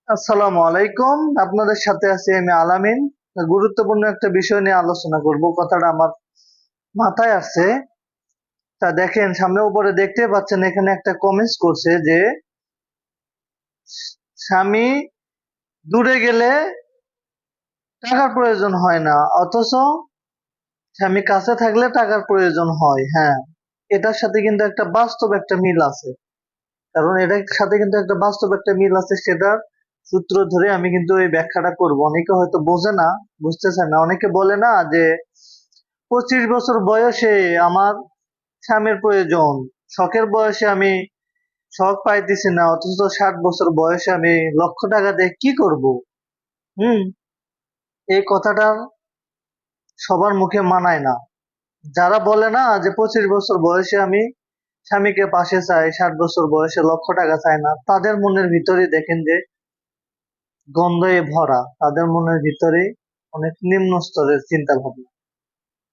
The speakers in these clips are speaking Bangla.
আসসালামু আলাইকুম। আপনাদের সাথে আছি আমি আলামিন। গুরুত্বপূর্ণ একটা বিষয় নিয়ে আলোচনা করব। কথাটা আমার মাথায় আসছে। তা দেখেন, সামনে উপরে দেখতেই পাচ্ছেন, এখানে একটা কমেন্টস করছে যে স্বামী দূরে গেলে টাকার প্রয়োজন হয় না, অথচ স্বামী কাছে থাকলে টাকার প্রয়োজন হয়। হ্যাঁ, এটার সাথে কিন্তু একটা বাস্তব একটা মিল আছে। কারণ এটার সাথে কিন্তু একটা বাস্তব একটা মিল আছে, সেটার সূত্র ধরে আমি কিন্তু এই ব্যাখ্যাটা করব। অনেকে হয়তো বোঝে না, বুঝতেছে না। অনেকে বলে না যে 25 বছর বয়সে আমার স্বামীর প্রয়োজন, শখের বয়সে আমি শখ পাইতেছি না, অথচ 60 বছর বয়সে আমি লক্ষ টাকা দিয়ে কি করব? হুম, এই কথাটা সবার মুখে মানায় না। যারা বলে না যে 25 বছর বয়সে আমি স্বামীকে পাশে চাই, 60 বছর বয়সে লক্ষ টাকা চাই না, তাদের মনের ভিতরে দেখেন যে গন্ধে ভরা। তাদের মনের ভিতরে অনেক নিম্ন স্তরের চিন্তা ভাবনা।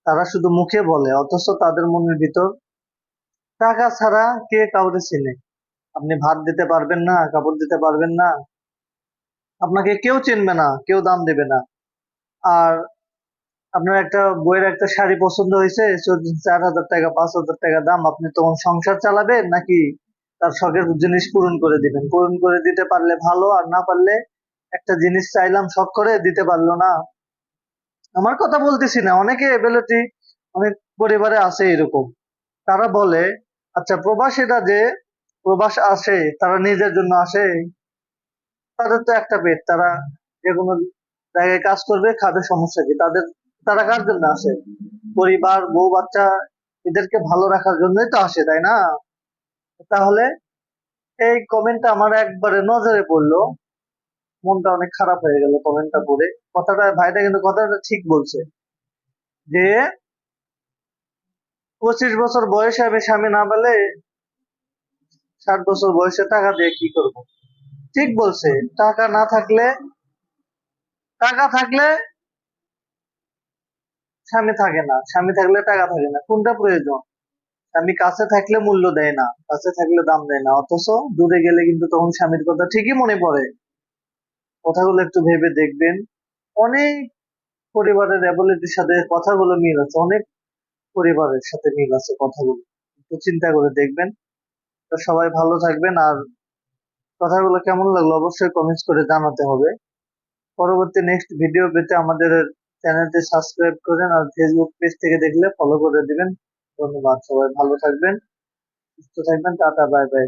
তারা শুধু মুখে বলে, অথচ তাদের মনের ভিতর টাকা ছাড়া কে কাউরে চিনে? আপনি ভাত দিতে পারবেন না, কাপড় দিতে পারবেন না, আপনাকে কেউ চিনবে না, কেউ দাম দেবে না। আর আপনার একটা বইয়ের একটা শাড়ি পছন্দ হয়েছে, 4,000 টাকা 5,000 টাকা দাম, আপনি তখন সংসার চালাবেন নাকি তার শখের জিনিস পূরণ করে দিবেন? পূরণ করে দিতে পারলে ভালো, আর না পারলে একটা জিনিস চাইলাম শখ করে, দিতে পারলো না। আমার কথা বলতেছি না, অনেকে এবিলিটি, অনেক পরিবারে আছে এরকম। তারা বলে, আচ্ছা প্রবাসীরা যে প্রবাস আসে, তারা নিজের জন্য আসে? তাদের তো একটা পেট, তারা যেকোনো জায়গায় কাজ করবে, খাবে, সমস্যা কি তাদের? তারা কার জন্য আসে? পরিবার, বউ বাচ্চা, এদেরকে ভালো রাখার জন্যই তো আসে, তাই না? তাহলে এই কমেন্টটা আমার একবারে নজরে পড়লো, মনটা অনেক খারাপ হয়ে গেল কমেন্টটা পড়ে। কথাটা, ভাইটা কিন্তু কথাটা ঠিক বলছে যে 25 বছর বয়সে আমি স্বামী না পেলে 60 বছর বয়সে টাকা দিয়ে কি করব? ঠিক বলছে। টাকা না থাকলে, টাকা থাকলে স্বামী থাকে না, স্বামী থাকলে টাকা থাকে না। কোনটা প্রয়োজন? স্বামী কাছে থাকলে মূল্য দেয় না, কাছে থাকলে দাম দেয় না, অথচ দূরে গেলে কিন্তু তখন স্বামীর কথা ঠিকই মনে পড়ে। কথাগুলো একটু ভেবে দেখবেন। অনেক পরিবারের অ্যাবিলিটির সাথে কথাগুলো মিল আছে, অনেক পরিবারের সাথে মিল আছে কথাগুলো। একটু চিন্তা করে দেখবেন। তো সবাই ভালো থাকবেন। আর কথাগুলো কেমন লাগলো অবশ্যই কমেন্টস করে জানাতে হবে। পরবর্তী নেক্সট ভিডিও পেতে আমাদের চ্যানেলটি সাবস্ক্রাইব করেন, আর ফেসবুক পেজ থেকে দেখলে ফলো করে দিবেন। ধন্যবাদ। সবাই ভালো থাকবেন, সুস্থ থাকবেন। Tata, bye bye.